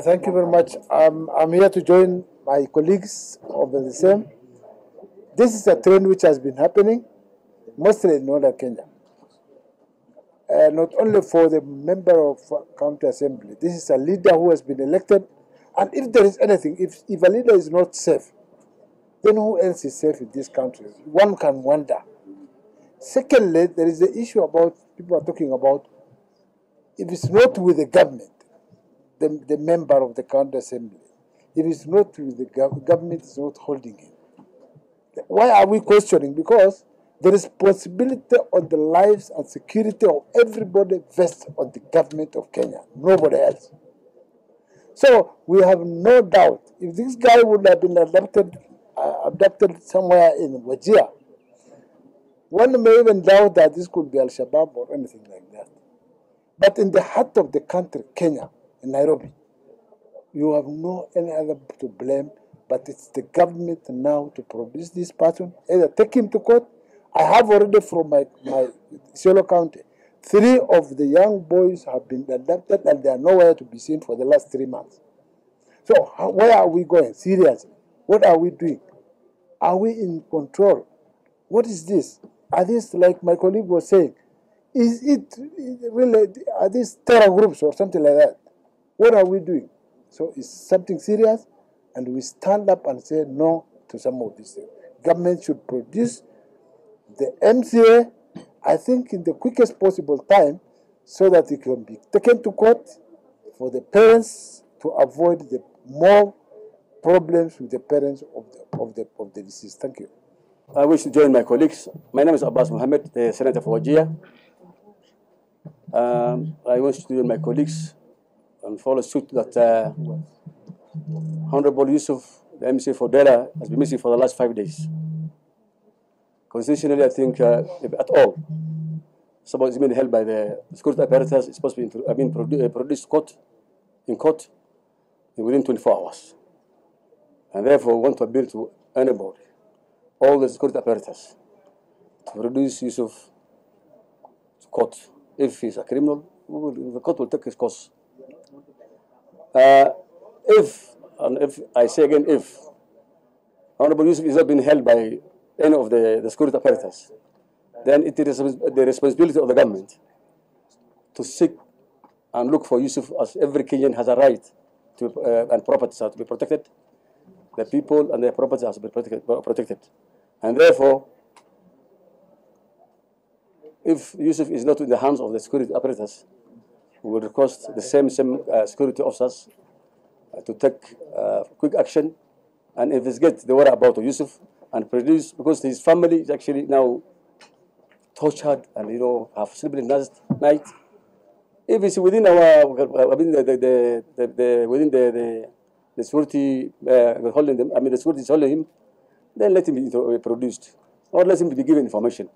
Thank you very much. I'm here to join my colleagues of the same. This is a trend which has been happening mostly in Northern Kenya. Not only for the member of county assembly. This is a leader who has been elected. And if there is anything, if a leader is not safe, then who else is safe in this country? One can wonder. Secondly, there is the issue about, people are talking about, if it's not with the government, the member of the county assembly, if it's not with the government is not holding him. Why are we questioning? Because the responsibility on the lives and security of everybody vests on the government of Kenya, nobody else. So we have no doubt, if this guy would have been abducted somewhere in Wajir, one may even doubt that this could be Al-Shabaab or anything like that. But in the heart of the country, Kenya, in Nairobi, you have no any other to blame, but it's the government now to produce this person, either take him to court. I have already from my Isiolo County, 3 of the young boys have been abducted and they are nowhere to be seen for the last 3 months. So where are we going? Seriously, what are we doing? Are we in control? What is this? Are these, like my colleague was saying, is it really, are these terror groups or something like that? What are we doing? So it's something serious, and we stand up and say no to some of these things. Government should produce the MCA, I think, in the quickest possible time, so that it can be taken to court for the parents to avoid the more problems with the parents of the deceased. Thank you. I wish to join my colleagues. My name is Abbas Mohammed, the Senator for Wajir. I wish to join my colleagues and follow suit that Honorable Yussuf, the MCA for Dela, has been missing for the last 5 days. Constitutionally, I think, if at all, someone is being held by the security apparatus, it's supposed to be produced in court within 24 hours. And therefore, we want to appeal to anybody, all the security apparatus, to produce Yussuf to court. If he's a criminal, the court will take his course. If I say again, if Honorable Yussuf is not being held by any of the security apparatus, then it is the responsibility of the government to seek and look for Yussuf, as every Kenyan has a right to, and properties have to be protected. The people and their properties have to be protected. And therefore, if Yussuf is not in the hands of the security apparatus, we will request the same security officers to take quick action and investigate the whereabouts of Yussuf and produce, because his family is actually now tortured and, you know, have sleepless night. If it's within our, within the security holding them, the security is holding him, then let him be produced, or let him be given information.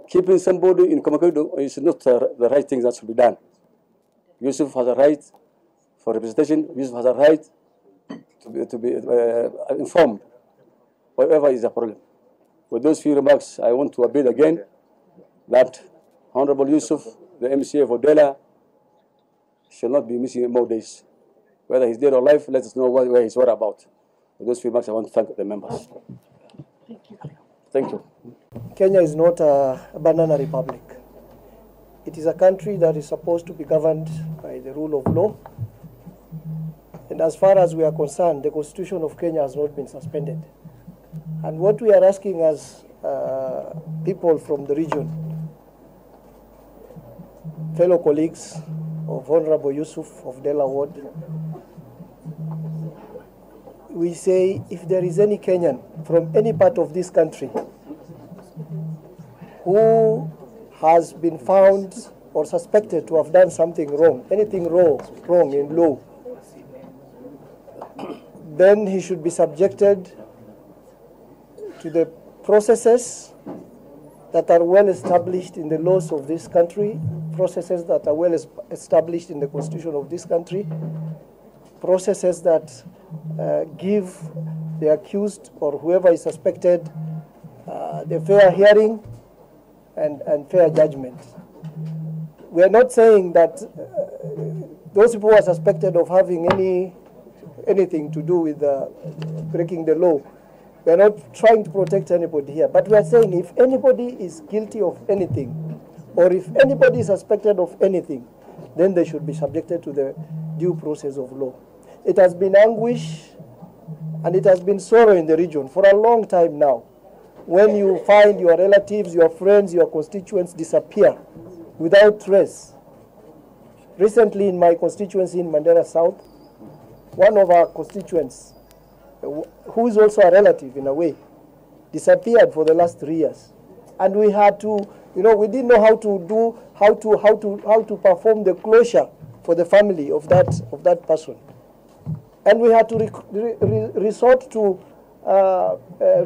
Keeping somebody in Komakodo is not the right thing that should be done. Yussuf has a right for representation. Yussuf has a right to be informed whatever is the problem. With those few remarks, I want to appeal again that Honorable Yussuf, the MCA for Dela, shall not be missing more days. Whether he's dead or alive, let us know where he's about. With those few remarks, I want to thank the members. Thank you. Thank you. Kenya is not a banana republic. It is a country that is supposed to be governed by the rule of law. And as far as we are concerned, the Constitution of Kenya has not been suspended. And what we are asking as people from the region, fellow colleagues of Honorable Yussuf of Dela Ward, we say if there is any Kenyan from any part of this country who has been found or suspected to have done something wrong, anything wrong in law, then he should be subjected to the processes that are well established in the laws of this country, processes that are well established in the Constitution of this country, processes that give the accused or whoever is suspected the fair hearing and fair judgment. We are not saying that those people who are suspected of having anything to do with breaking the law. We are not trying to protect anybody here, but we are saying if anybody is guilty of anything, or if anybody is suspected of anything, then they should be subjected to the due process of law. It has been anguish and it has been sorrow in the region for a long time now. When you find your relatives, your friends, your constituents disappear without trace. Recently in my constituency in Mandera South, one of our constituents, who is also a relative in a way, disappeared for the last 3 years. And we had to, we didn't know how to perform the closure for the family of that person. And we had to resort to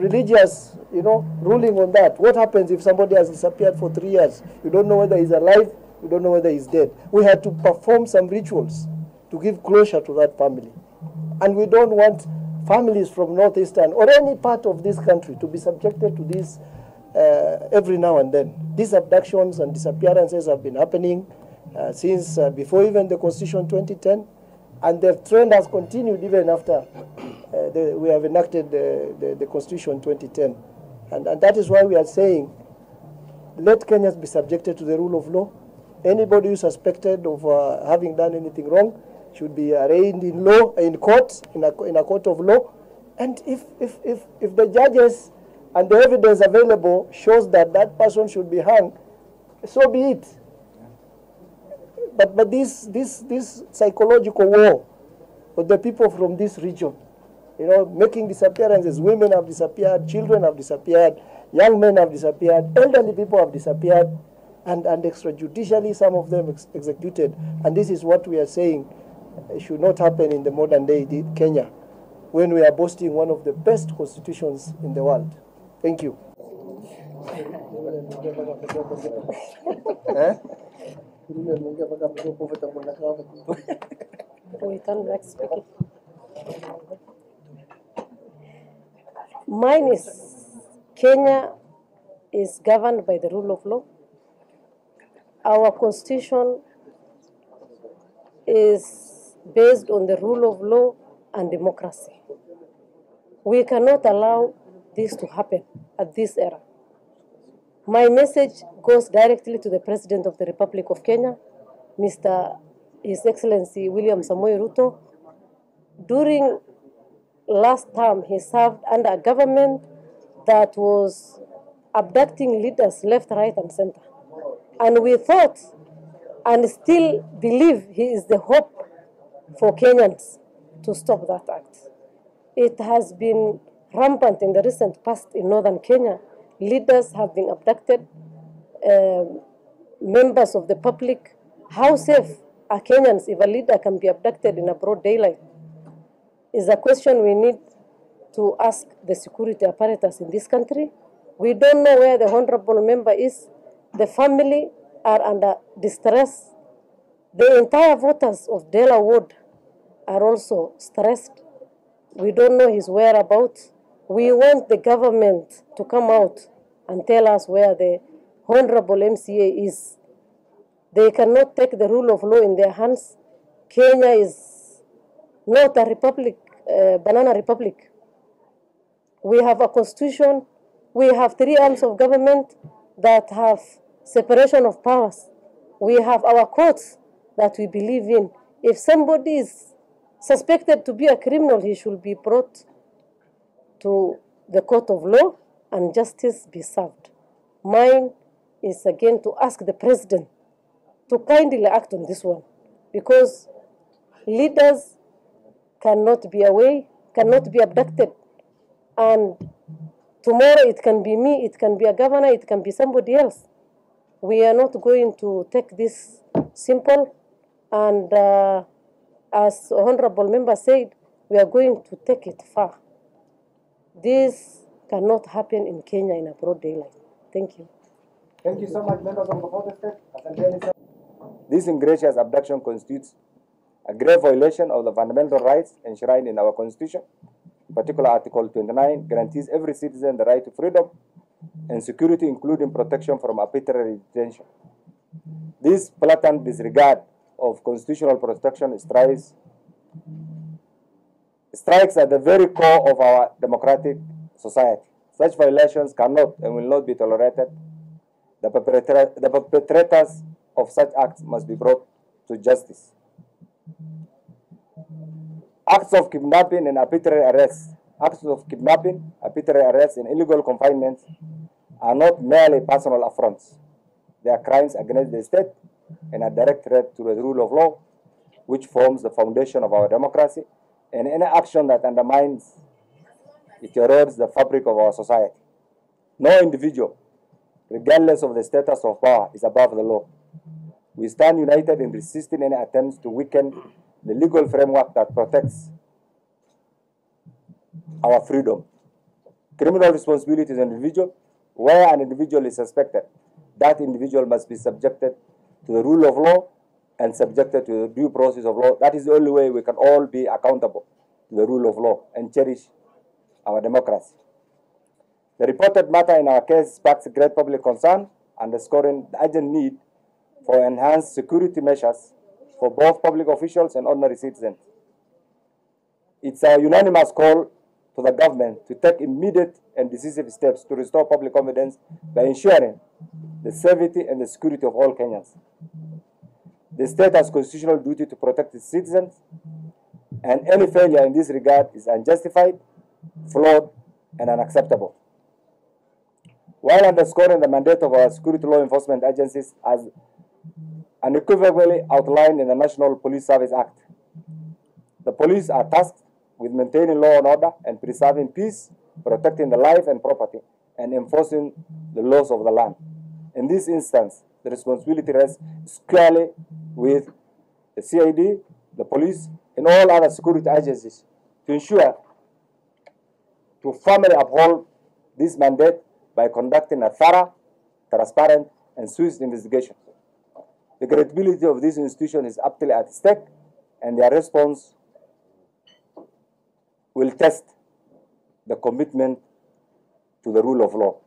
religious, ruling on that. What happens if somebody has disappeared for 3 years? You don't know whether he's alive, you don't know whether he's dead. We had to perform some rituals to give closure to that family. And we don't want families from Northeastern or any part of this country to be subjected to this every now and then. These abductions and disappearances have been happening since before even the Constitution 2010, and the trend has continued even after we have enacted the Constitution 2010. And that is why we are saying, let Kenyans be subjected to the rule of law. Anybody who is suspected of having done anything wrong should be arraigned in law, in court, in a court of law. And if the judges and the evidence available shows that that person should be hung, so be it. But this psychological war with the people from this region, making disappearances, women have disappeared, children have disappeared, young men have disappeared, elderly people have disappeared, and extrajudicially some of them executed. And this is what we are saying should not happen in the modern day Kenya, when we are boasting one of the best constitutions in the world. Thank you. Mine is Kenya is governed by the rule of law. Our constitution is based on the rule of law and democracy. We cannot allow this to happen at this era. My message goes directly to the President of the Republic of Kenya, His Excellency William Samoei Ruto. During last term, he served under a government that was abducting leaders left, right, and center. And we thought and still believe he is the hope for Kenyans to stop that act. It has been rampant in the recent past in northern Kenya. Leaders have been abducted, members of the public. How safe are Kenyans if a leader can be abducted in a broad daylight? Is a question we need to ask the security apparatus in this country. We don't know where the honorable member is. The family are under distress. The entire voters of Dela ward are also stressed. We don't know his whereabouts. We want the government to come out and tell us where the honorable MCA is. They cannot take the rule of law in their hands. Kenya is not a republic, banana republic. We have a constitution. We have 3 arms of government that have separation of powers. We have our courts that we believe in. If somebody is suspected to be a criminal, he should be brought to the court of law and justice be served. Mine is again to ask the president to kindly act on this one, because leaders cannot be away, cannot be abducted. And tomorrow it can be me, it can be a governor, it can be somebody else. We are not going to take this simple. And as Honorable Member said, we are going to take it far. This cannot happen in Kenya in a broad daylight. Thank you. Thank you so much, members of the Board of State. This ingracious abduction constitutes a grave violation of the fundamental rights enshrined in our Constitution. Particular Article 29 guarantees every citizen the right to freedom and security, including protection from arbitrary detention. This blatant disregard of constitutional protection strikes at the very core of our democratic society. Such violations cannot and will not be tolerated. The perpetrators of such acts must be brought to justice. Acts of kidnapping and arbitrary arrests. Acts of kidnapping, arbitrary arrests, and illegal confinement are not merely personal affronts. They are crimes against the state and a direct threat to the rule of law, which forms the foundation of our democracy, and any action that undermines it erodes the fabric of our society. No individual, regardless of the status of power, is above the law. We stand united in resisting any attempts to weaken the legal framework that protects our freedom. Criminal responsibility is an individual. Where an individual is suspected, that individual must be subjected to the rule of law and subjected to the due process of law. That is the only way we can all be accountable to the rule of law and cherish our democracy. The reported matter in our case sparks great public concern, underscoring the urgent need for enhanced security measures for both public officials and ordinary citizens. It's a unanimous call to the government to take immediate and decisive steps to restore public confidence by ensuring the safety and the security of all Kenyans. The state has constitutional duty to protect its citizens, and any failure in this regard is unjustified, flawed, and unacceptable. While underscoring the mandate of our security law enforcement agencies as unequivocally outlined in the National Police Service Act, the police are tasked with maintaining law and order and preserving peace, protecting the life and property, and enforcing the laws of the land. In this instance, the responsibility rests squarely with the CID, the police, and all other security agencies to ensure to firmly uphold this mandate by conducting a thorough, transparent, and swift investigation. The credibility of this institution is aptly at stake, and their response will test the commitment to the rule of law.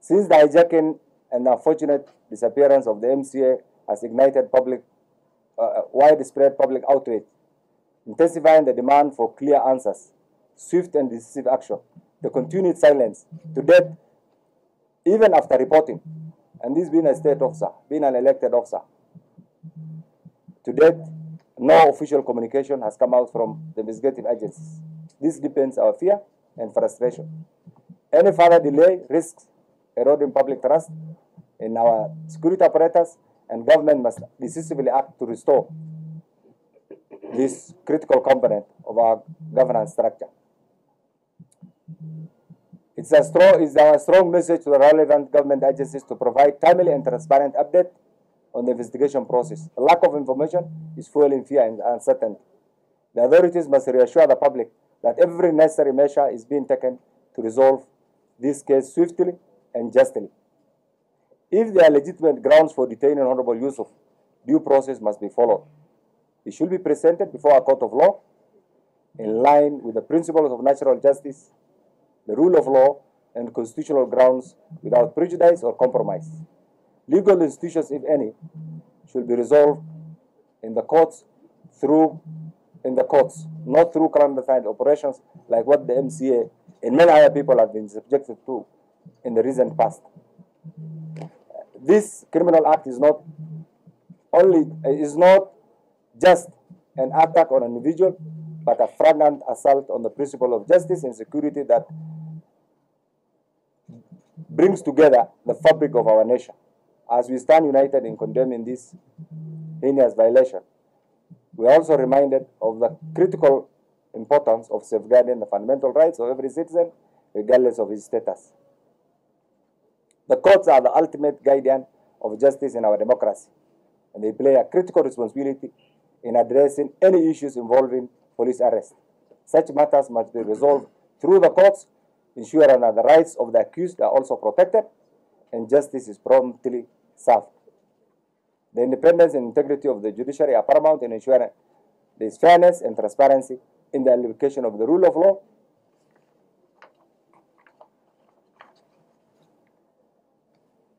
Since the hijacking and the unfortunate disappearance of the MCA has ignited widespread public outrage, intensifying the demand for clear answers, swift and decisive action, the continued silence to date, even after reporting, and this being a state officer, being an elected officer, to date, no official communication has come out from the investigative agencies. This deepens our fear and frustration. Any further delay risks eroding public trust in our security apparatus, and government must decisively act to restore this critical component of our governance structure. It's our strong message to the relevant government agencies to provide timely and transparent update on the investigation process. The lack of information is fueling fear and uncertainty. The authorities must reassure the public that every necessary measure is being taken to resolve this case swiftly and justly. If there are legitimate grounds for detaining Honorable Yussuf, due process must be followed. He should be presented before a court of law in line with the principles of natural justice, the rule of law, and constitutional grounds without prejudice or compromise. Legal institutions, if any, should be resolved in the courts, not through clandestine operations like what the MCA and many other people have been subjected to in the recent past. This criminal act is not just an attack on an individual, but a flagrant assault on the principle of justice and security that brings together the fabric of our nation. As we stand united in condemning this heinous violation, we are also reminded of the critical importance of safeguarding the fundamental rights of every citizen, regardless of his status. The courts are the ultimate guardian of justice in our democracy, and they play a critical responsibility in addressing any issues involving police arrest. Such matters must be resolved through the courts, ensuring that the rights of the accused are also protected and justice is promptly served. The independence and integrity of the judiciary are paramount in ensuring there is fairness and transparency in the application of the rule of law.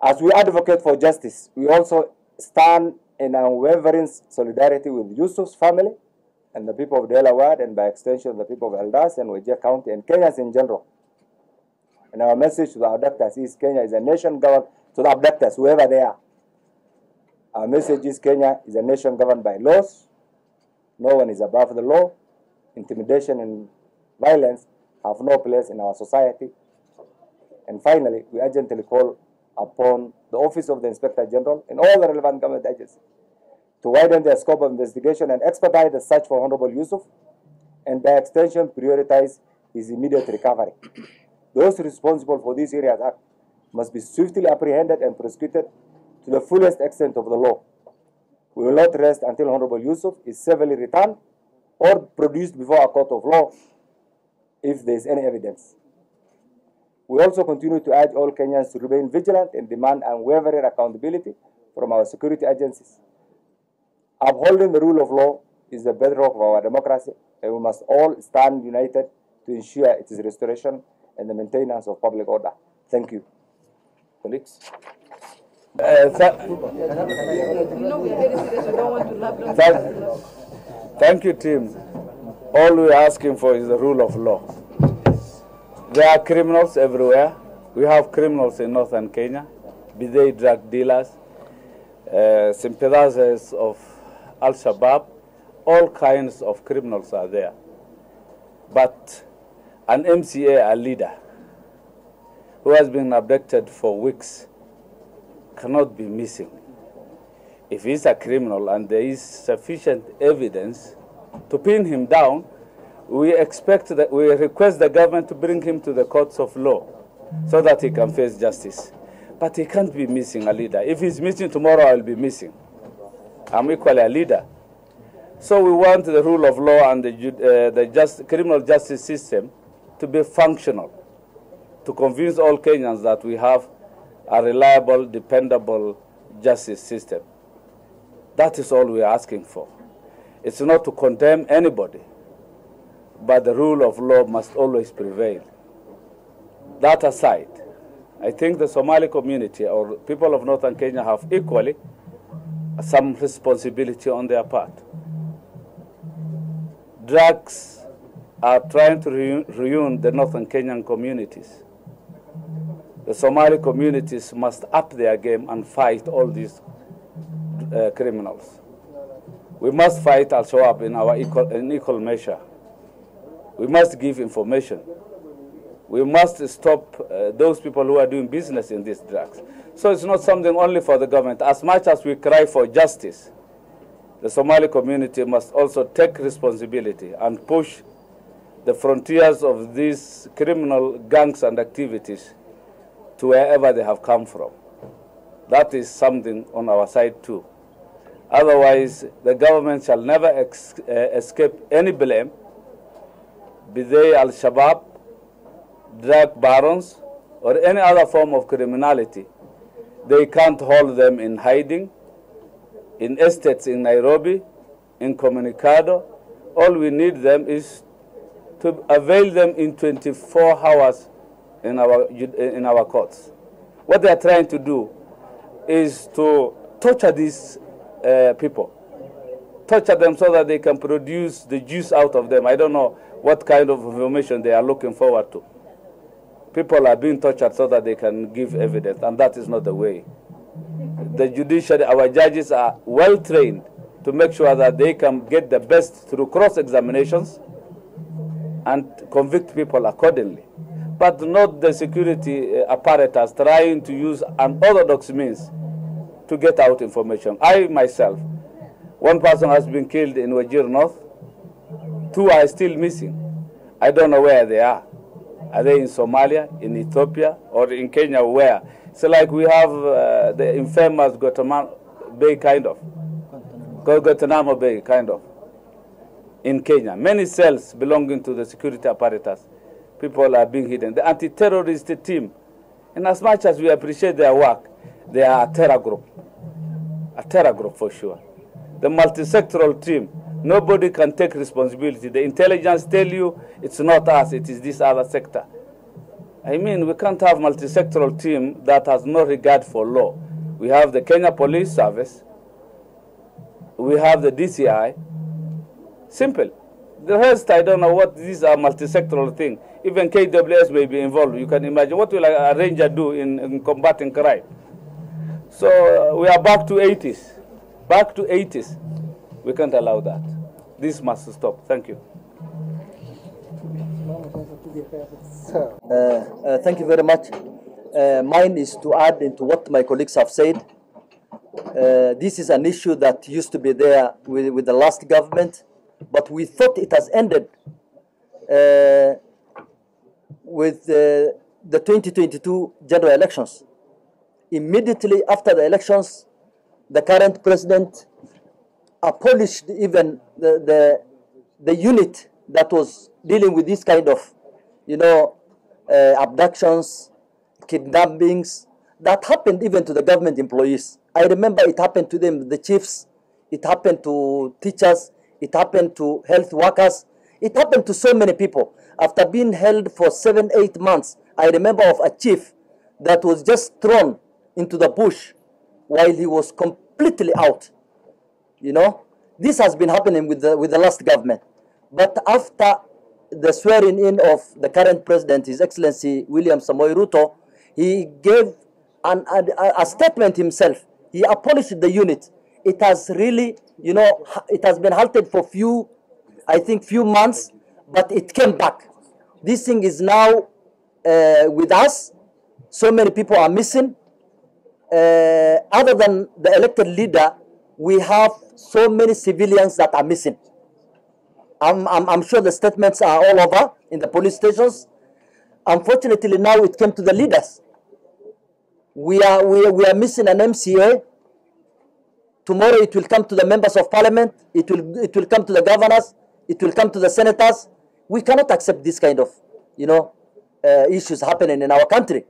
As we advocate for justice, we also stand in unwavering solidarity with Yussuf's family and the people of Dela and by extension the people of Eldas and Wajir County and Kenyans in general. And our message to the abductors is Kenya is a nation governed, to the abductors, whoever they are. Our message is Kenya is a nation governed by laws. No one is above the law. Intimidation and violence have no place in our society. And finally, we urgently call upon the Office of the Inspector General and all the relevant government agencies to widen their scope of investigation and expedite the search for Honorable Yussuf, and by extension, prioritize his immediate recovery. Those responsible for these areas act must be swiftly apprehended and prosecuted to the fullest extent of the law. We will not rest until Honorable Yussuf is severely returned or produced before a court of law if there is any evidence. We also continue to urge all Kenyans to remain vigilant and demand unwavering accountability from our security agencies. Upholding the rule of law is the bedrock of our democracy, and we must all stand united to ensure its restoration and the maintenance of public order. Thank you. Colleagues. Thank you, team. All we're asking for is the rule of law. There are criminals everywhere. We have criminals in northern Kenya, be they drug dealers, sympathizers of Al-Shabaab, all kinds of criminals are there. But an MCA, a leader, who has been abducted for weeks, cannot be missing. If he's a criminal and there is sufficient evidence to pin him down, we request the government to bring him to the courts of law so that he can face justice. But he can't be missing a leader. If he's missing tomorrow, I'll be missing. I'm equally a leader. So we want the rule of law and the criminal justice system to be functional, to convince all Kenyans that we have a reliable, dependable justice system. That is all we are asking for. It's not to condemn anybody, but the rule of law must always prevail. That aside, I think the Somali community or people of northern Kenya have equally some responsibility on their part. Drugs are trying to ruin the northern Kenyan communities. The Somali communities must up their game and fight all these criminals. We must fight Al-Shabaab in equal measure. We must give information. We must stop those people who are doing business in these drugs. So it's not something only for the government. As much as we cry for justice, the Somali community must also take responsibility and push the frontiers of these criminal gangs and activities to wherever they have come from. That is something on our side too. Otherwise, the government shall never escape any blame, be they Al-Shabaab, drug barons, or any other form of criminality. They can't hold them in hiding, in estates in Nairobi, in Communicado. All we need them is to avail them in 24 hours in our courts. What they are trying to do is to torture these people, torture them so that they can produce the juice out of them. I don't know what kind of information they are looking forward to. People are being tortured so that they can give evidence, and that is not the way. The judiciary, our judges are well trained to make sure that they can get the best through cross-examinations and convict people accordingly. But not the security apparatus trying to use unorthodox means to get out information. I myself, one person has been killed in Wajir North, 2 are still missing. I don't know where they are. Are they in Somalia, in Ethiopia, or in Kenya? Where? So like we have the infamous Guantanamo Bay kind of. Guantanamo Bay kind of. In Kenya. Many cells belonging to the security apparatus. People are being hidden. The anti-terrorist team, and as much as we appreciate their work, they are a terror group. A terror group for sure. The multi-sectoral team, nobody can take responsibility. The intelligence tell you it's not us, it is this other sector. I mean, we can't have multi-sectoral team that has no regard for law. We have the Kenya Police Service, we have the DCI. Simple. The rest, I don't know what, these are multi-sectoral thing. Even KWS may be involved. You can imagine what will a ranger do in combating crime. So we are back to 80s. Back to 80s. We can't allow that. This must stop. Thank you. Thank you very much. Mine is to add into what my colleagues have said. This is an issue that used to be there with the last government, but we thought it has ended with the 2022 general elections. Immediately after the elections, the current president abolished even the unit that was dealing with this kind of, abductions, kidnappings, that happened even to the government employees. I remember it happened to them, the chiefs, it happened to teachers, it happened to health workers, it happened to so many people. After being held for 7-8 months, I remember of a chief that was just thrown into the bush while he was completely out. This has been happening with the last government. But after the swearing in of the current president, His Excellency William Samoei Ruto, he gave a statement himself. He abolished the unit. It has really, it has been halted for few months, but it came back. This thing is now with us. So many people are missing. Other than the elected leader, we have so many civilians that are missing. I'm sure the statements are all over in the police stations. Unfortunately, now it came to the leaders. We are missing an MCA. Tomorrow it will come to the members of parliament. It will come to the governors. It will come to the senators. We cannot accept this kind of, issues happening in our country.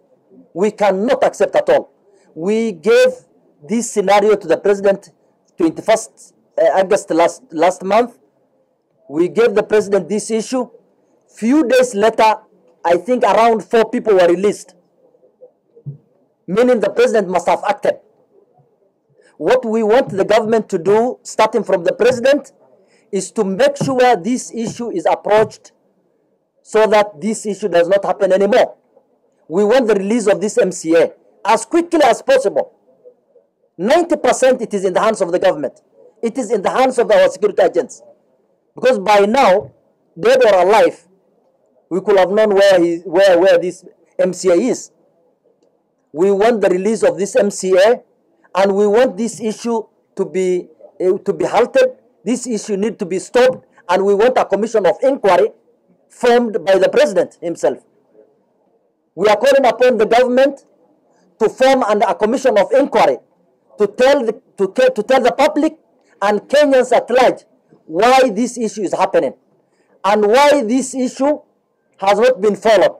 We cannot accept at all. We gave this scenario to the president 21st August last month. We gave the president this issue. Few days later, I think around 4 people were released, meaning the president must have acted. What we want the government to do, starting from the president, is to make sure this issue is approached so that this issue does not happen anymore. We want the release of this MCA as quickly as possible. 90% it is in the hands of the government. It is in the hands of our security agents. Because by now, dead or alive, we could have known where this MCA is. We want the release of this MCA, and we want this issue to be halted. This issue needs to be stopped, and we want a commission of inquiry formed by the president himself. We are calling upon the government to form a commission of inquiry to tell the public and Kenyans at large why this issue is happening and why this issue has not been followed.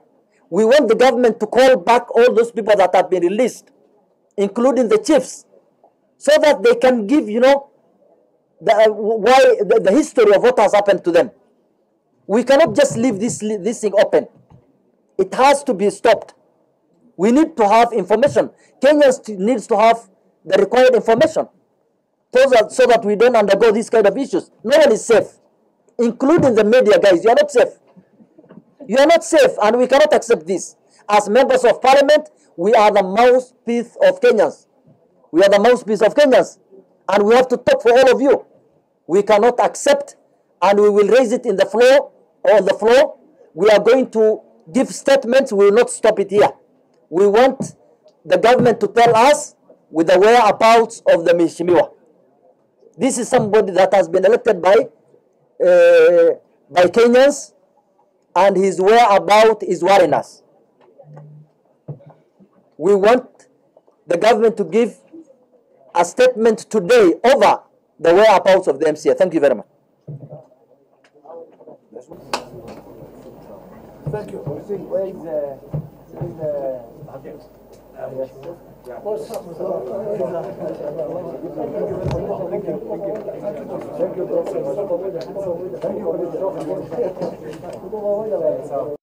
We want the government to call back all those people that have been released, including the chiefs, so that they can give, the history of what has happened to them. We cannot just leave this thing open. It has to be stopped. We need to have information. Kenyans needs to have the required information so that we don't undergo these kind of issues. No one is safe, including the media guys. You are not safe. You are not safe, and we cannot accept this. As members of parliament, we are the mouthpiece of Kenyans. We are the mouthpiece of Kenyans, and we have to talk for all of you. We cannot accept, and we will raise it in the floor, on the floor. We are going to give statements. We will not stop it here. We want the government to tell us with the whereabouts of the Mheshimiwa. This is somebody that has been elected by Kenyans, and his whereabouts is worrying us. We want the government to give a statement today over the whereabouts of the MCA. Thank you very much. Thank you. Where is Thank you.